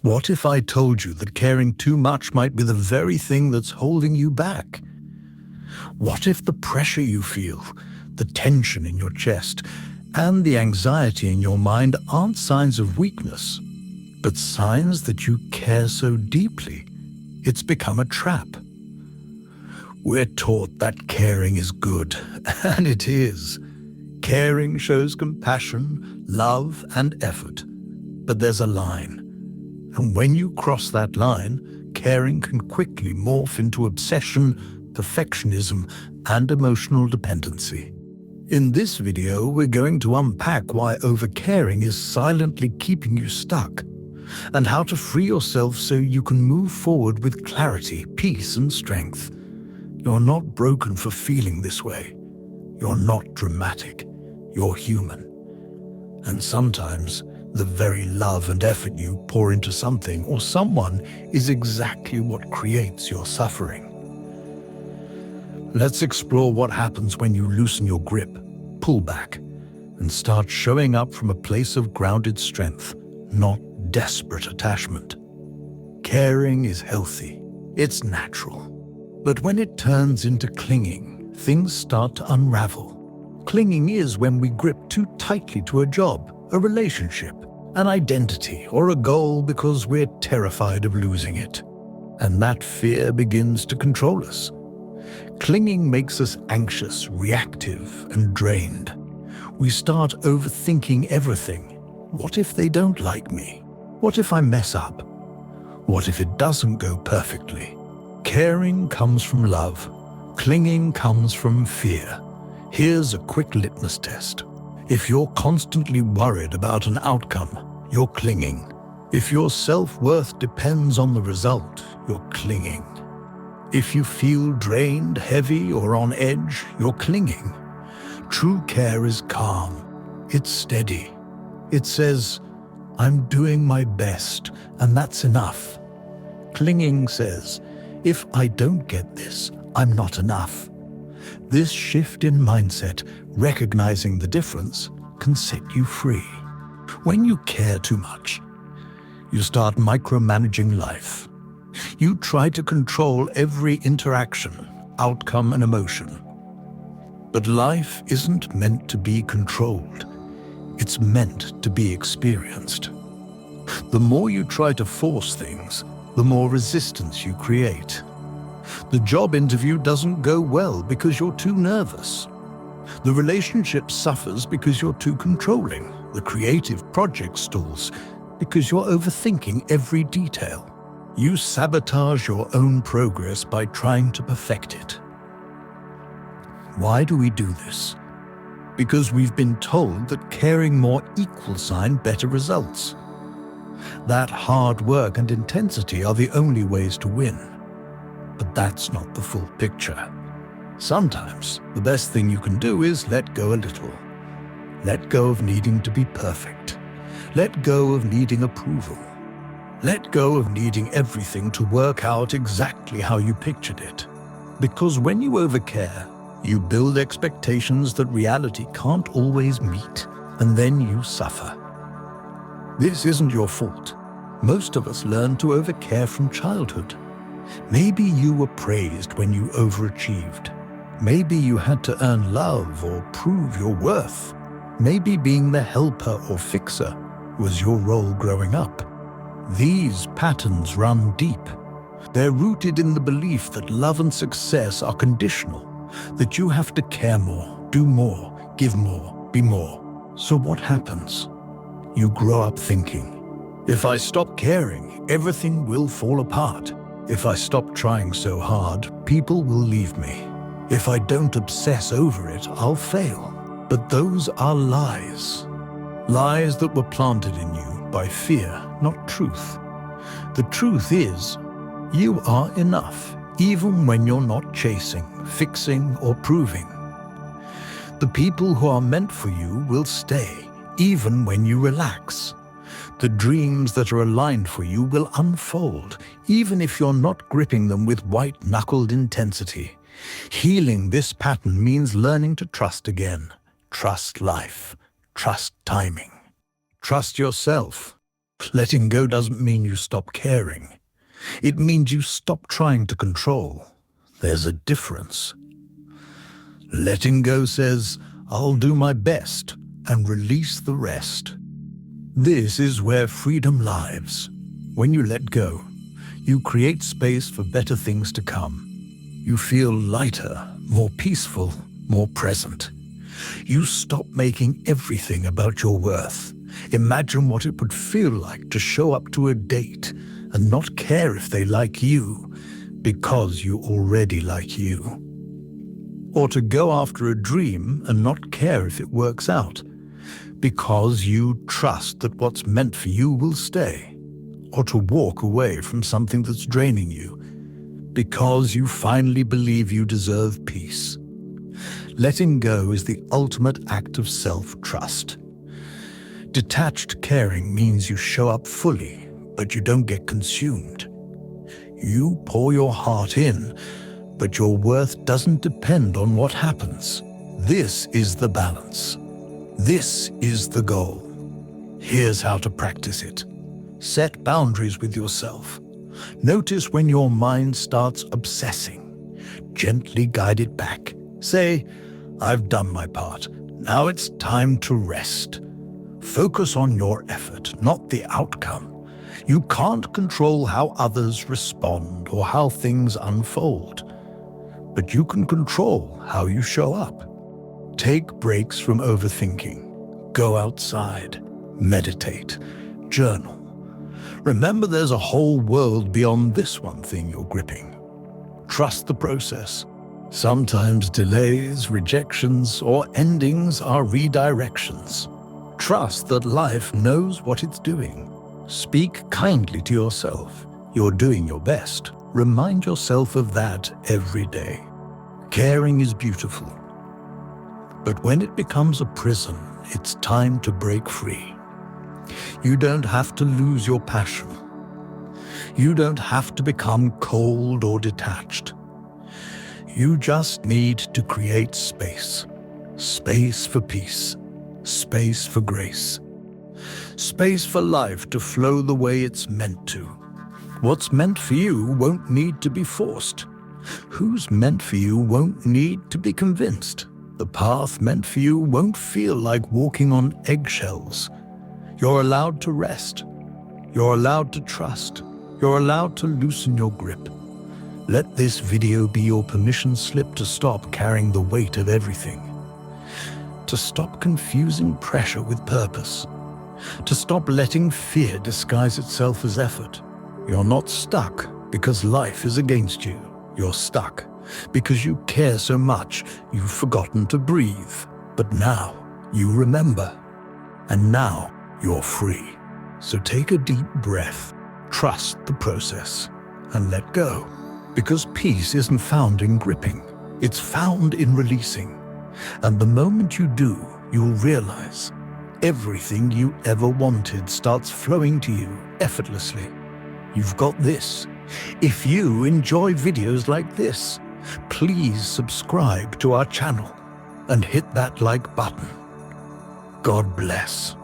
What if I told you that caring too much might be the very thing that's holding you back? What if the pressure you feel, the tension in your chest, and the anxiety in your mind aren't signs of weakness, but signs that you care so deeply it's become a trap? We're taught that caring is good, and it is. Caring shows compassion, love, and effort. But there's a line. And when you cross that line, caring can quickly morph into obsession, perfectionism, and emotional dependency. In this video, we're going to unpack why overcaring is silently keeping you stuck, and how to free yourself so you can move forward with clarity, peace, and strength. You're not broken for feeling this way. You're not dramatic. You're human. And sometimes, the very love and effort you pour into something or someone is exactly what creates your suffering. Let's explore what happens when you loosen your grip, pull back, and start showing up from a place of grounded strength, not desperate attachment. Caring is healthy. It's natural. But when it turns into clinging, things start to unravel. Clinging is when we grip too tightly to a job, a relationship, an identity, or a goal because we're terrified of losing it. And that fear begins to control us. Clinging makes us anxious, reactive, and drained. We start overthinking everything. What if they don't like me? What if I mess up? What if it doesn't go perfectly? Caring comes from love. Clinging comes from fear. Here's a quick litmus test. If you're constantly worried about an outcome, you're clinging. If your self-worth depends on the result, you're clinging. If you feel drained, heavy, or on edge, you're clinging. True care is calm. It's steady. It says, I'm doing my best, and that's enough. Clinging says, if I don't get this, I'm not enough. This shift in mindset, recognizing the difference, can set you free. When you care too much, you start micromanaging life. You try to control every interaction, outcome, and emotion. But life isn't meant to be controlled. It's meant to be experienced. The more you try to force things, the more resistance you create. The job interview doesn't go well because you're too nervous. The relationship suffers because you're too controlling. The creative project stalls because you're overthinking every detail. You sabotage your own progress by trying to perfect it. Why do we do this? Because we've been told that caring more equals better results. That hard work and intensity are the only ways to win. But that's not the full picture. Sometimes, the best thing you can do is let go a little. Let go of needing to be perfect. Let go of needing approval. Let go of needing everything to work out exactly how you pictured it. Because when you overcare, you build expectations that reality can't always meet, and then you suffer. This isn't your fault. Most of us learn to overcare from childhood. Maybe you were praised when you overachieved. Maybe you had to earn love or prove your worth. Maybe being the helper or fixer was your role growing up. These patterns run deep. They're rooted in the belief that love and success are conditional, that you have to care more, do more, give more, be more. So what happens? You grow up thinking, if I stop caring, everything will fall apart. If I stop trying so hard, people will leave me. If I don't obsess over it, I'll fail. But those are lies. Lies that were planted in you by fear, not truth. The truth is, you are enough, even when you're not chasing, fixing, or proving. The people who are meant for you will stay, even when you relax. The dreams that are aligned for you will unfold, even if you're not gripping them with white-knuckled intensity. Healing this pattern means learning to trust again. Trust life. Trust timing. Trust yourself. Letting go doesn't mean you stop caring. It means you stop trying to control. There's a difference. Letting go says, I'll do my best and release the rest. This is where freedom lies. When you let go, you create space for better things to come. You feel lighter, more peaceful, more present. You stop making everything about your worth. Imagine what it would feel like to show up to a date and not care if they like you because you already like you. Or to go after a dream and not care if it works out because you trust that what's meant for you will stay. Or to walk away from something that's draining you because you finally believe you deserve peace. Letting go is the ultimate act of self-trust. Detached caring means you show up fully, but you don't get consumed. You pour your heart in, but your worth doesn't depend on what happens. This is the balance. This is the goal. Here's how to practice it. Set boundaries with yourself. Notice when your mind starts obsessing. Gently guide it back. Say, I've done my part. Now it's time to rest. Focus on your effort, not the outcome. You can't control how others respond or how things unfold, but you can control how you show up. Take breaks from overthinking. Go outside. Meditate. Journal. Remember, there's a whole world beyond this one thing you're gripping. Trust the process. Sometimes delays, rejections, or endings are redirections. Trust that life knows what it's doing. Speak kindly to yourself. You're doing your best. Remind yourself of that every day. Caring is beautiful. But when it becomes a prison, it's time to break free. You don't have to lose your passion. You don't have to become cold or detached. You just need to create space. Space for peace. Space for grace. Space for life to flow the way it's meant to. What's meant for you won't need to be forced. Who's meant for you won't need to be convinced. The path meant for you won't feel like walking on eggshells. You're allowed to rest. You're allowed to trust. You're allowed to loosen your grip. Let this video be your permission slip to stop carrying the weight of everything. To stop confusing pressure with purpose. To stop letting fear disguise itself as effort. You're not stuck because life is against you. You're stuck because you care so much you've forgotten to breathe. But now you remember. And now you're free. So take a deep breath, trust the process, and let go. Because peace isn't found in gripping. It's found in releasing. And the moment you do, you'll realize everything you ever wanted starts flowing to you effortlessly. You've got this. If you enjoy videos like this, please subscribe to our channel and hit that like button. God bless.